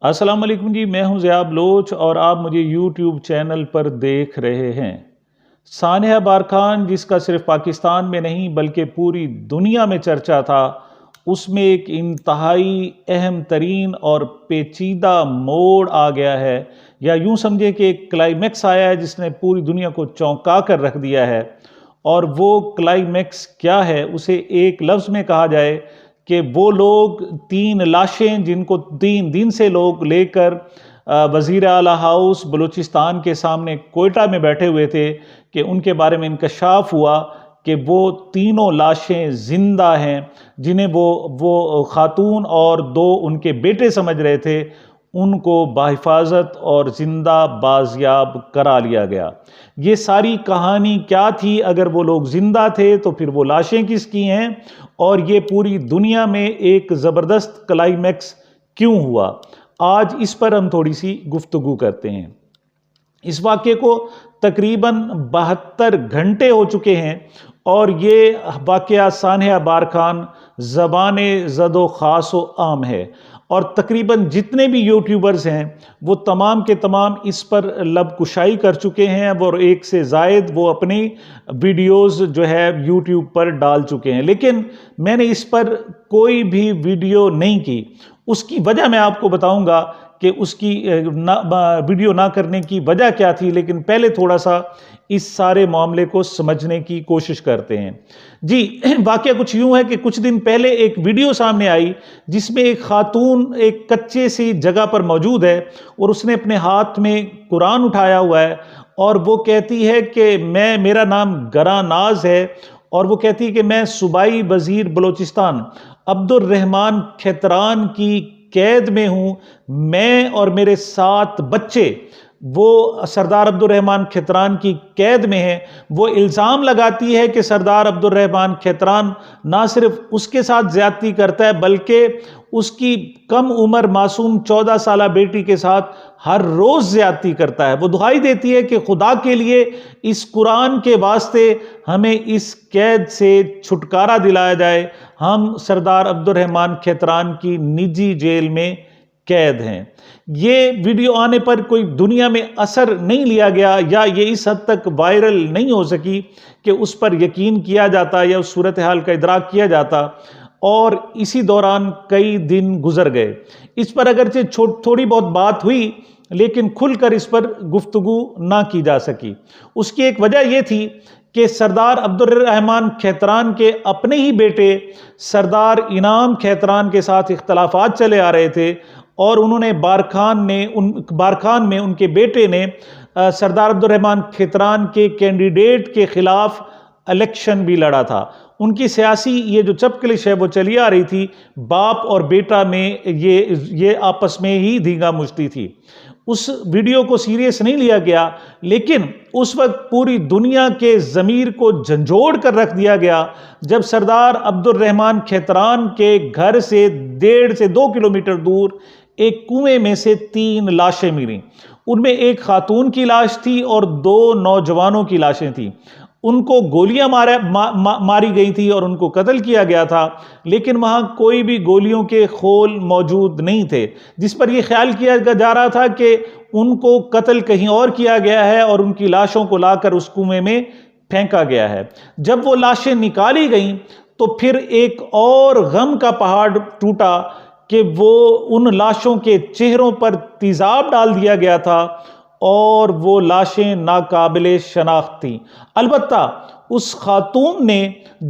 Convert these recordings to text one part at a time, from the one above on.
السلام علیکم جی، میں ہوں ضیاء بلوچ اور آپ مجھے یوٹیوب چینل پر دیکھ رہے ہیں۔ سانحہ بارکھان جس کا صرف پاکستان میں نہیں بلکہ پوری دنیا میں چرچا تھا، اس میں ایک انتہائی اہم ترین اور پیچیدہ موڑ آ گیا ہے، یا یوں سمجھے کہ ایک کلائمیکس آیا ہے جس نے پوری دنیا کو چونکا کر رکھ دیا ہے۔ اور وہ کلائمیکس کیا ہے؟ اسے ایک لفظ میں کہا جائے کہ وہ لوگ تین لاشیں جن کو 3 دن سے لوگ لے کر وزیر اعلیٰ ہاؤس بلوچستان کے سامنے کوئٹہ میں بیٹھے ہوئے تھے، کہ ان کے بارے میں انکشاف ہوا کہ وہ تینوں لاشیں زندہ ہیں، جنہیں وہ خاتون اور 2 ان کے بیٹے سمجھ رہے تھے، ان کو بحفاظت اور زندہ بازیاب کرا لیا گیا۔ یہ ساری کہانی کیا تھی؟ اگر وہ لوگ زندہ تھے تو پھر وہ لاشیں کس کی ہیں؟ اور یہ پوری دنیا میں ایک زبردست کلائمیکس کیوں ہوا؟ آج اس پر ہم تھوڑی سی گفتگو کرتے ہیں۔ اس واقعے کو تقریباً 72 گھنٹے ہو چکے ہیں، اور یہ واقعہ سانحہ بارکھان زبان زد و خاص و عام ہے، اور تقریباً جتنے بھی یوٹیوبرز ہیں وہ تمام کے تمام اس پر لب کشائی کر چکے ہیں، اور 1 سے زائد وہ اپنی ویڈیوز جو ہے یوٹیوب پر ڈال چکے ہیں۔ لیکن میں نے اس پر کوئی بھی ویڈیو نہیں کی۔ اس کی وجہ میں آپ کو بتاؤں گا کہ اس کی ویڈیو نہ کرنے کی وجہ کیا تھی، لیکن پہلے تھوڑا سا اس سارے معاملے کو سمجھنے کی کوشش کرتے ہیں۔ جی، واقعہ کچھ یوں ہے کہ کچھ دن پہلے ایک ویڈیو سامنے آئی جس میں ایک خاتون ایک کچے سی جگہ پر موجود ہے، اور اس نے اپنے ہاتھ میں قرآن اٹھایا ہوا ہے، اور وہ کہتی ہے کہ میرا نام گراں ناز ہے، اور وہ کہتی ہے کہ میں صوبائی وزیر بلوچستان عبدالرحمان کھیتران کی قید میں ہوں، میں اور میرے 7 بچے وہ سردار عبدالرحمان کھیتران کی قید میں ہیں۔ وہ الزام لگاتی ہے کہ سردار عبدالرحمان کھیتران نہ صرف اس کے ساتھ زیادتی کرتا ہے بلکہ اس کی کم عمر معصوم 14 سالہ بیٹی کے ساتھ ہر روز زیادتی کرتا ہے۔ وہ دعائی دیتی ہے کہ خدا کے لیے اس قرآن کے واسطے ہمیں اس قید سے چھٹکارا دلایا جائے، ہم سردار عبدالرحمان کھیتران کی نجی جیل میں قید ہیں۔ یہ ویڈیو آنے پر کوئی دنیا میں اثر نہیں لیا گیا، یا یہ اس حد تک وائرل نہیں ہو سکی کہ اس پر یقین کیا جاتا یا اس صورتحال کا ادراک کیا جاتا، اور اسی دوران کئی دن گزر گئے۔ اس پر اگرچہ تھوڑی بہت بات ہوئی، لیکن کھل کر اس پر گفتگو نہ کی جا سکی۔ اس کی ایک وجہ یہ تھی کہ سردار عبدالرحمان کھیتران کے اپنے ہی بیٹے سردار انعام کھیتران کے ساتھ اختلافات چلے آ رہے تھے، اور انہوں نے بارکھان میں ان کے بیٹے نے سردار عبدالرحمان کھیتران کے کینڈیڈیٹ کے خلاف الیکشن بھی لڑا تھا۔ ان کی سیاسی یہ جو چپکلش ہے وہ چلی آ رہی تھی، باپ اور بیٹا میں یہ آپس میں ہی دھینگا مچتی تھی۔ اس ویڈیو کو سیریس نہیں لیا گیا، لیکن اس وقت پوری دنیا کے ضمیر کو جھنجھوڑ کر رکھ دیا گیا جب سردار عبدالرحمان کھیتران کے گھر سے 1.5 سے 2 کلومیٹر دور ایک کنویں میں سے 3 لاشیں ملیں۔ ان میں ایک خاتون کی لاش تھی اور 2 نوجوانوں کی لاشیں تھیں۔ ان کو گولیاں ماری گئی تھی اور ان کو قتل کیا گیا تھا، لیکن وہاں کوئی بھی گولیوں کے خول موجود نہیں تھے، جس پر یہ خیال کیا جا رہا تھا کہ ان کو قتل کہیں اور کیا گیا ہے اور ان کی لاشوں کو لا کر اس کنویں میں پھینکا گیا ہے۔ جب وہ لاشیں نکالی گئیں تو پھر ایک اور غم کا پہاڑ ٹوٹا کہ وہ ان لاشوں کے چہروں پر تیزاب ڈال دیا گیا تھا، اور وہ لاشیں ناقابل شناخت تھیں۔ البتہ اس خاتون نے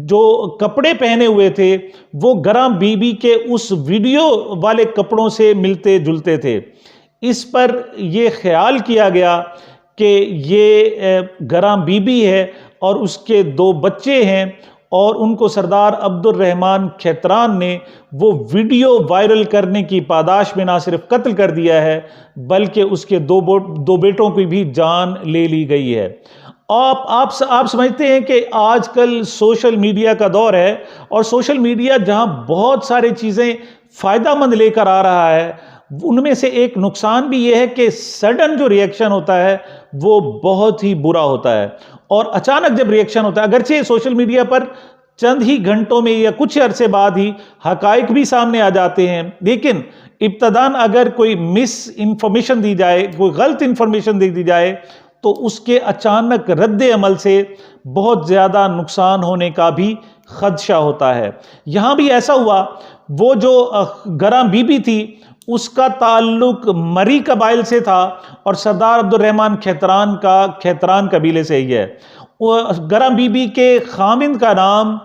جو کپڑے پہنے ہوئے تھے وہ گراں بی بی کے اس ویڈیو والے کپڑوں سے ملتے جلتے تھے۔ اس پر یہ خیال کیا گیا کہ یہ گراں بی بی ہے اور اس کے 2 بچے ہیں، اور ان کو سردار عبدالرحمان کھیتران نے وہ ویڈیو وائرل کرنے کی پاداش میں نہ صرف قتل کر دیا ہے بلکہ اس کے 2 بیٹوں کی بھی جان لے لی گئی ہے۔ آپ سمجھتے ہیں کہ آج کل سوشل میڈیا کا دور ہے، اور سوشل میڈیا جہاں بہت ساری چیزیں فائدہ مند لے کر آ رہا ہے، ان میں سے ایک نقصان بھی یہ ہے کہ سڈن جو ریئیکشن ہوتا ہے وہ بہت ہی برا ہوتا ہے، اور اچانک جب ریئیکشن ہوتا ہے، اگرچہ سوشل میڈیا پر چند ہی گھنٹوں میں یا کچھ عرصے بعد ہی حقائق بھی سامنے آ جاتے ہیں، لیکن ابتداً اگر کوئی مس انفارمیشن دی جائے، کوئی غلط انفارمیشن دے دی جائے تو اس کے اچانک رد عمل سے بہت زیادہ نقصان ہونے کا بھی خدشہ ہوتا ہے۔ یہاں بھی ایسا ہوا، وہ جو گراں بی بی تھی اس کا تعلق مری قبائل سے تھا اور سردار عبد الرحمن کھیتران کا کھیتران قبیلے سے ہی ہے۔ گراں بی بی کے خامند کا نام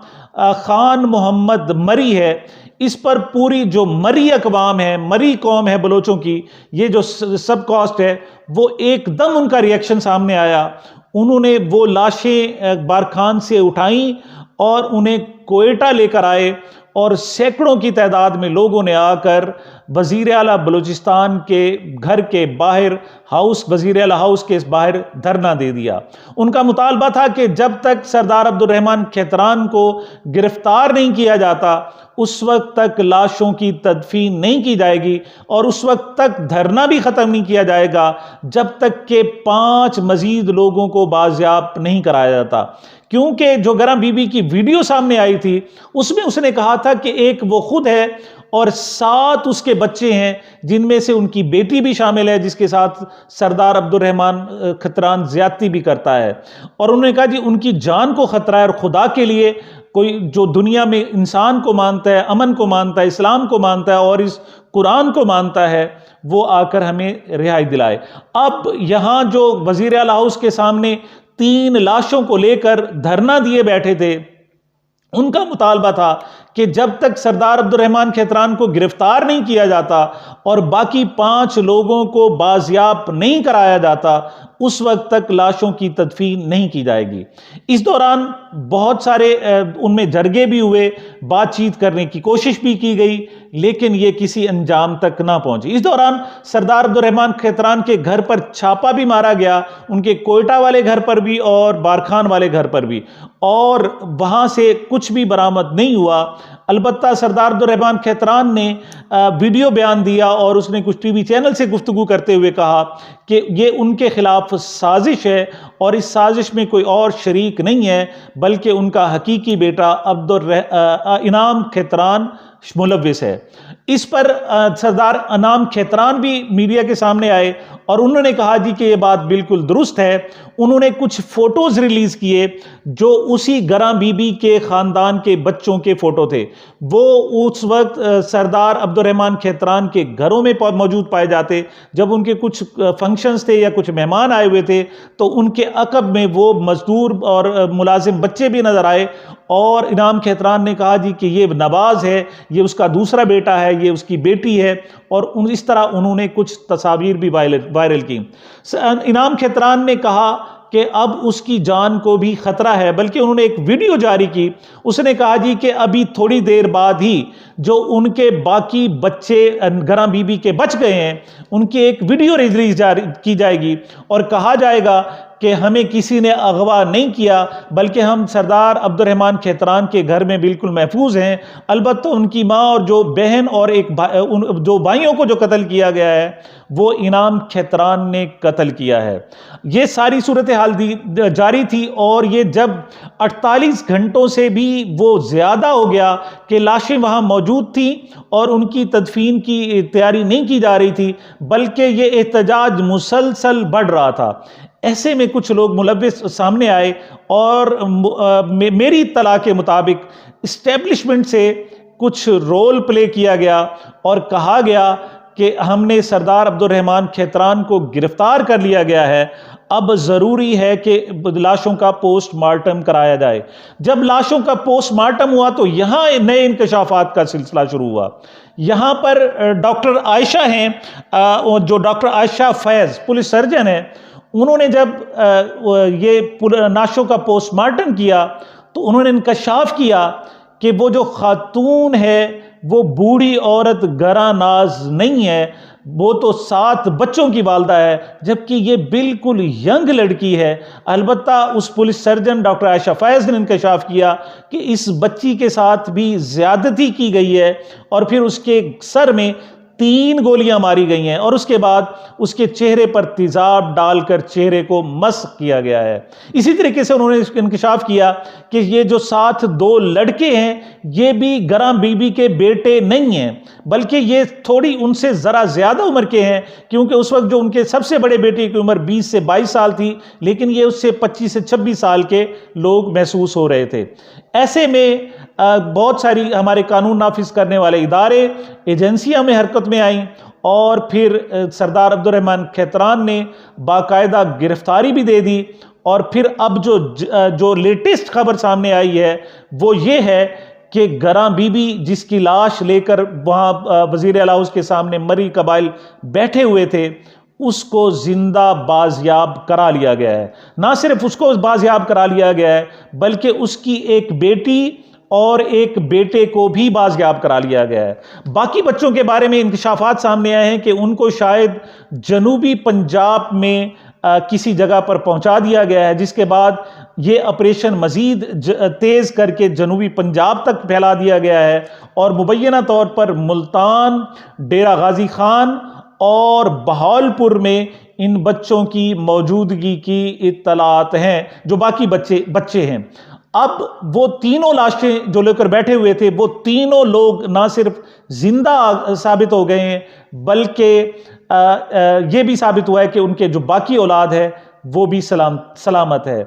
خان محمد مری ہے۔ اس پر پوری جو مری اقوام ہے، مری قوم ہے بلوچوں کی، یہ جو سب کاسٹ ہے، وہ ایک دم ان کا ریئیکشن سامنے آیا۔ انہوں نے وہ لاشیں بارکھان سے اٹھائیں اور انہیں کوئٹہ لے کر آئے، اور سینکڑوں کی تعداد میں لوگوں نے آ کر وزیر اعلیٰ بلوچستان کے گھر کے باہر وزیر اعلیٰ ہاؤس کے باہر دھرنا دے دیا۔ ان کا مطالبہ تھا کہ جب تک سردار عبد الرحمن کھیتران کو گرفتار نہیں کیا جاتا اس وقت تک لاشوں کی تدفین نہیں کی جائے گی، اور اس وقت تک دھرنا بھی ختم نہیں کیا جائے گا جب تک کہ 5 مزید لوگوں کو بازیاب نہیں کرایا جاتا۔ کیونکہ جو گراں بی بی کی ویڈیو سامنے آئی تھی اس میں اس نے کہا تھا کہ ایک وہ خود ہے اور 7 اس کے بچے ہیں، جن میں سے ان کی بیٹی بھی شامل ہے جس کے ساتھ سردار عبد الرحمن کھیتران زیادتی بھی کرتا ہے۔ اور انہوں نے کہا جی ان کی جان کو خطرہ ہے، اور خدا کے لیے کوئی جو دنیا میں انسان کو مانتا ہے، امن کو مانتا ہے، اسلام کو مانتا ہے اور اس قرآن کو مانتا ہے، وہ آ کر ہمیں رہائی دلائے۔ اب یہاں جو وزیر اعلیٰ ہاؤس کے سامنے 3 لاشوں کو لے کر دھرنا دیے بیٹھے تھے، ان کا مطالبہ تھا کہ جب تک سردار عبد الرحمن کھیتران کو گرفتار نہیں کیا جاتا اور باقی 5 لوگوں کو بازیاب نہیں کرایا جاتا اس وقت تک لاشوں کی تدفین نہیں کی جائے گی۔ اس دوران بہت سارے ان میں جرگے بھی ہوئے، بات چیت کرنے کی کوشش بھی کی گئی، لیکن یہ کسی انجام تک نہ پہنچی۔ اس دوران سردار عبد الرحمن کھیتران کے گھر پر چھاپا بھی مارا گیا، ان کے کوئٹہ والے گھر پر بھی اور بارکھان والے گھر پر بھی، اور وہاں سے کچھ بھی برآمد نہیں ہوا۔ البتہ سردار عبد الرحمن کھیتران نے ویڈیو بیان دیا اور اس نے کچھ ٹی وی چینل سے گفتگو کرتے ہوئے کہا کہ یہ ان کے خلاف سازش ہے اور اس سازش میں کوئی اور شریک نہیں ہے بلکہ ان کا حقیقی بیٹا انعام کھیتران ملوث ہے۔ اس پر سردار انعام کھیتران بھی میڈیا کے سامنے آئے اور انہوں نے کہا جی کہ یہ بات بالکل درست ہے۔ انہوں نے کچھ فوٹوز ریلیز کیے جو اسی گراں بی بی کے خاندان کے بچوں کے فوٹو تھے، وہ اس وقت سردار عبد الرحمن کھیتران کے گھروں میں موجود پائے جاتے۔ جب ان کے کچھ فنکشنز تھے یا کچھ مہمان آئے ہوئے تھے تو ان کے عقب میں وہ مزدور اور ملازم بچے بھی نظر آئے، اور انعام کھیتران نے کہا جی کہ یہ نواز ہے، یہ اس کا دوسرا بیٹا ہے، یہ اس کی بیٹی ہے، اور اس طرح انہوں نے کچھ تصاویر بھی وائرل کی۔ انعام کھیتران نے کہا کہ اب اس کی جان کو بھی خطرہ ہے، بلکہ انہوں نے ایک ویڈیو جاری کی۔ اس نے کہا جی کہ ابھی تھوڑی دیر بعد ہی جو ان کے باقی بچے گراں بی بی کے بچ گئے ہیں ان کی ایک ویڈیو ریلیز کی جائے گی اور کہا جائے گا کہ ہمیں کسی نے اغوا نہیں کیا بلکہ ہم سردار عبد الرحمن کھیتران کے گھر میں بالکل محفوظ ہیں۔ البتہ ان کی ماں اور جو بہن اور دو بھائیوں کو جو قتل کیا گیا ہے وہ انعام کھیتران نے قتل کیا ہے۔ یہ ساری صورتحال جاری تھی، اور یہ جب 48 گھنٹوں سے بھی وہ زیادہ ہو گیا کہ لاشیں وہاں موجود تھیں اور ان کی تدفین کی تیاری نہیں کی جا رہی تھی، بلکہ یہ احتجاج مسلسل بڑھ رہا تھا۔ ایسے میں کچھ لوگ ملوث سامنے آئے اور میری اطلاع کے مطابق اسٹیبلشمنٹ سے کچھ رول پلے کیا گیا اور کہا گیا کہ ہم نے سردار عبد الرحمن کھیتران کو گرفتار کر لیا گیا ہے، اب ضروری ہے کہ لاشوں کا پوسٹ مارٹم کرایا جائے۔ جب لاشوں کا پوسٹ مارٹم ہوا تو یہاں نئے انکشافات کا سلسلہ شروع ہوا۔ یہاں پر ڈاکٹر عائشہ ہیں، جو ڈاکٹر عائشہ فیض پولیس سرجن ہیں، انہوں نے جب یہ لاشوں کا پوسٹ مارٹم کیا تو انہوں نے انکشاف کیا کہ وہ جو خاتون ہے وہ بوڑھی عورت گراں ناز نہیں ہے، وہ تو 7 بچوں کی والدہ ہے، جبکہ یہ بالکل ینگ لڑکی ہے۔ البتہ اس پولیس سرجن ڈاکٹر عائشہ فیض نے انکشاف کیا کہ اس بچی کے ساتھ بھی زیادتی کی گئی ہے، اور پھر اس کے سر میں 3 گولیاں ماری گئی ہیں اور اس کے بعد اس کے چہرے پر تیزاب ڈال کر چہرے کو مسح کیا گیا ہے۔ اسی طریقے سے انہوں نے انکشاف کیا کہ یہ جو ساتھ 2 لڑکے ہیں یہ بھی گراں بی بی کے بیٹے نہیں ہیں، بلکہ یہ تھوڑی ان سے ذرا زیادہ عمر کے ہیں، کیونکہ اس وقت جو ان کے سب سے بڑے بیٹے کی عمر 20 سے 22 سال تھی، لیکن یہ اس سے 25 سے 26 سال کے لوگ محسوس ہو رہے تھے۔ ایسے میں بہت ساری ہمارے قانون نافذ کرنے والے ادارے، ایجنسیاں میں حرکت میں آئیں، اور پھر سردار عبد الرحمن کھیتران نے باقاعدہ گرفتاری بھی دے دی۔ اور پھر اب جو لیٹسٹ خبر سامنے آئی ہے وہ یہ ہے کہ گراں بی بی جس کی لاش لے کر وہاں وزیر اعلیٰ ہاؤس کے سامنے مری قبائل بیٹھے ہوئے تھے، اس کو زندہ بازیاب کرا لیا گیا ہے۔ نہ صرف اس کو بازیاب کرا لیا گیا ہے بلکہ اس کی ایک بیٹی اور ایک بیٹے کو بھی بازیاب کرا لیا گیا ہے۔ باقی بچوں کے بارے میں انکشافات سامنے آئے ہیں کہ ان کو شاید جنوبی پنجاب میں کسی جگہ پر پہنچا دیا گیا ہے، جس کے بعد یہ آپریشن مزید تیز کر کے جنوبی پنجاب تک پھیلا دیا گیا ہے، اور مبینہ طور پر ملتان، ڈیرہ غازی خان اور بہاولپور میں ان بچوں کی موجودگی کی اطلاعات ہیں، جو باقی بچے ہیں۔ اب وہ تینوں لاشیں جو لے کر بیٹھے ہوئے تھے، وہ تینوں لوگ نہ صرف زندہ ثابت ہو گئے ہیں بلکہ یہ بھی ثابت ہوا ہے کہ ان کے جو باقی اولاد ہے وہ بھی سلامت ہے۔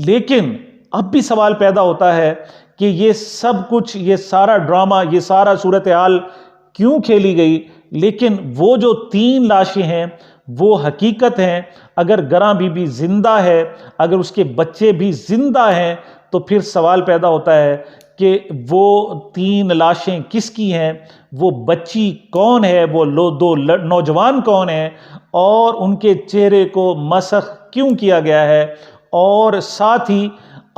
لیکن اب بھی سوال پیدا ہوتا ہے کہ یہ سب کچھ، یہ سارا ڈرامہ، یہ سارا صورتحال کیوں کھیلی گئی؟ لیکن وہ جو 3 لاشیں ہیں وہ حقیقت ہیں۔ اگر گراں بی بی زندہ ہے، اگر اس کے بچے بھی زندہ ہیں، تو پھر سوال پیدا ہوتا ہے کہ وہ 3 لاشیں کس کی ہیں، وہ بچی کون ہے، وہ 2 نوجوان کون ہیں، اور ان کے چہرے کو مسخ کیوں کیا گیا ہے، اور ساتھ ہی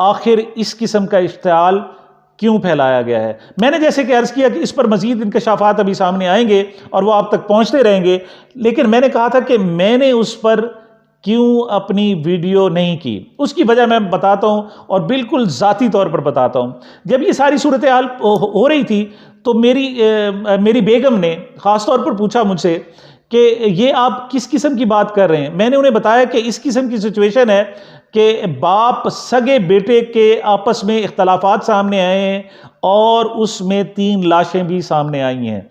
آخر اس قسم کا اشتعال کیوں پھیلایا گیا ہے۔ میں نے جیسے کہ عرض کیا کہ اس پر مزید انکشافات ابھی سامنے آئیں گے اور وہ آپ تک پہنچتے رہیں گے، لیکن میں نے کہا تھا کہ میں نے اس پر کیوں اپنی ویڈیو نہیں کی، اس کی وجہ میں بتاتا ہوں، اور بالکل ذاتی طور پر بتاتا ہوں۔ جب یہ ساری صورتحال ہو رہی تھی تو میری بیگم نے خاص طور پر پوچھا مجھ سے کہ یہ آپ کس قسم کی بات کر رہے ہیں؟ میں نے انہیں بتایا کہ اس قسم کی سچویشن ہے کہ باپ سگے بیٹے کے آپس میں اختلافات سامنے آئے ہیں، اور اس میں 3 لاشیں بھی سامنے آئی ہیں۔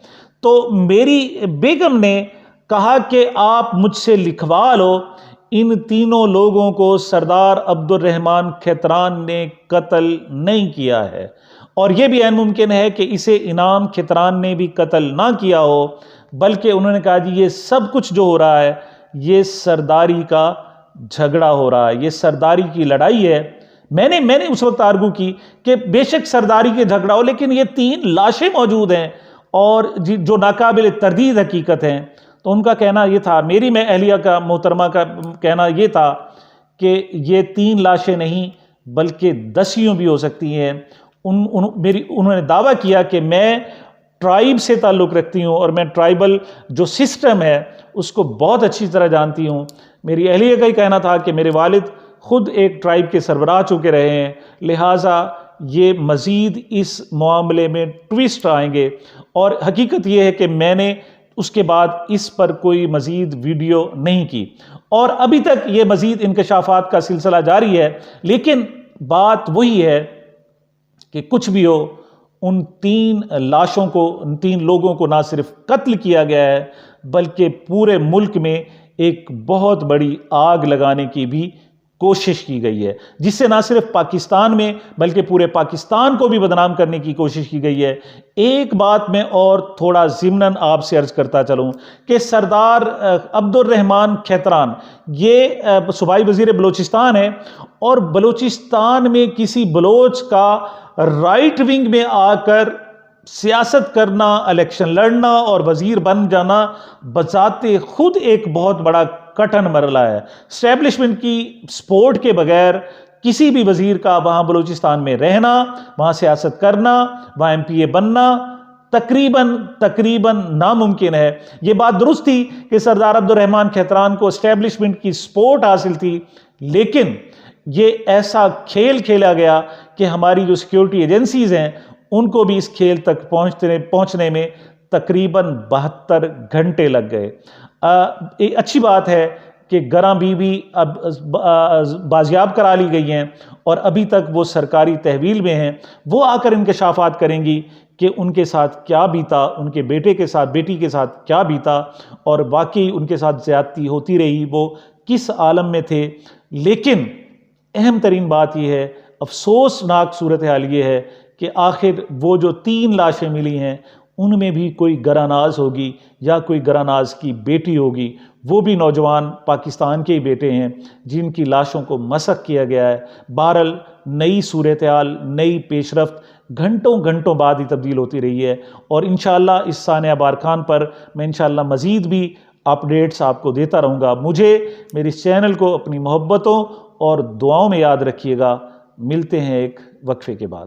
تو میری بیگم نے کہا کہ آپ مجھ سے لکھوا لو، ان تینوں لوگوں کو سردار عبد الرحمن کھیتران نے قتل نہیں کیا ہے، اور یہ بھی عین ممکن ہے کہ اسے انعام کھیتران نے بھی قتل نہ کیا ہو، بلکہ انہوں نے کہا جی یہ سب کچھ جو ہو رہا ہے یہ سرداری کا جھگڑا ہو رہا ہے، یہ سرداری کی لڑائی ہے۔ میں نے اس وقت آرگو کی کہ بے شک سرداری کے جھگڑا ہو، لیکن یہ 3 لاشیں موجود ہیں اور جو ناقابل تردید حقیقت ہیں۔ تو ان کا کہنا یہ تھا، میری میں اہلیہ کا محترمہ کا کہنا یہ تھا کہ یہ 3 لاشیں نہیں بلکہ 10 بھی ہو سکتی ہیں۔ انہوں نے دعویٰ کیا کہ میں ٹرائب سے تعلق رکھتی ہوں اور میں ٹرائبل جو سسٹم ہے اس کو بہت اچھی طرح جانتی ہوں۔ میری اہلیہ کا ہی کہنا تھا کہ میرے والد خود ایک ٹرائب کے سربراہ چکے رہے ہیں، لہٰذا یہ مزید اس معاملے میں ٹویسٹ آئیں گے، اور حقیقت یہ ہے کہ میں نے اس کے بعد اس پر کوئی مزید ویڈیو نہیں کی، اور ابھی تک یہ مزید انکشافات کا سلسلہ جاری ہے۔ لیکن بات وہی ہے کہ کچھ بھی ہو، ان 3 لاشوں کو، ان 3 لوگوں کو نہ صرف قتل کیا گیا ہے بلکہ پورے ملک میں ایک بہت بڑی آگ لگانے کی بھی کوشش کی گئی ہے، جس سے نہ صرف پاکستان میں بلکہ پورے پاکستان کو بھی بدنام کرنے کی کوشش کی گئی ہے۔ ایک بات میں اور تھوڑا ضمناً آپ سے عرض کرتا چلوں کہ سردار عبد الرحمن کھیتران یہ صوبائی وزیر بلوچستان ہے، اور بلوچستان میں کسی بلوچ کا رائٹ ونگ میں آ کر سیاست کرنا، الیکشن لڑنا اور وزیر بن جانا بذات خود ایک بہت بڑا کٹھن مرحلہ ہے۔ اسٹیبلشمنٹ کی سپورٹ کے بغیر کسی بھی وزیر کا وہاں بلوچستان میں رہنا، وہاں سیاست کرنا، وہاں ایم پی اے بننا تقریباً ناممکن ہے۔ یہ بات درست تھی کہ سردار عبد الرحمن کھیتران کو اسٹیبلشمنٹ کی سپورٹ حاصل تھی، لیکن یہ ایسا کھیل کھیلا گیا کہ ہماری جو سیکیورٹی ایجنسیز ہیں ان کو بھی اس کھیل تک پہنچنے میں تقریباً 72 گھنٹے لگ گئے۔ ایک اچھی بات ہے کہ گراں بی بی اب بازیاب کرا لی گئی ہیں اور ابھی تک وہ سرکاری تحویل میں ہیں۔ وہ آ کر انکشافات کریں گی کہ ان کے ساتھ کیا بیتا، ان کے بیٹے کے ساتھ، بیٹی کے ساتھ کیا بیتا، اور واقعی ان کے ساتھ زیادتی ہوتی رہی، وہ کس عالم میں تھے۔ لیکن اہم ترین بات یہ ہے، افسوسناک صورتحال یہ ہے کہ آخر وہ جو 3 لاشیں ملی ہیں ان میں بھی کوئی گراناز ہوگی یا کوئی گراناز کی بیٹی ہوگی، وہ بھی نوجوان پاکستان کے ہی بیٹے ہیں جن کی لاشوں کو مسخ کیا گیا ہے۔ بہرحال نئی صورتحال، نئی پیش رفت گھنٹوں بعد ہی تبدیل ہوتی رہی ہے، اور انشاءاللہ اس سانحہ بارخان پر میں انشاءاللہ مزید بھی اپڈیٹس آپ کو دیتا رہوں گا۔ مجھے، میرے اس چینل کو اپنی محبتوں اور دعاؤں میں یاد رکھیے گا۔ ملتے ہیں ایک وقفے کے بعد۔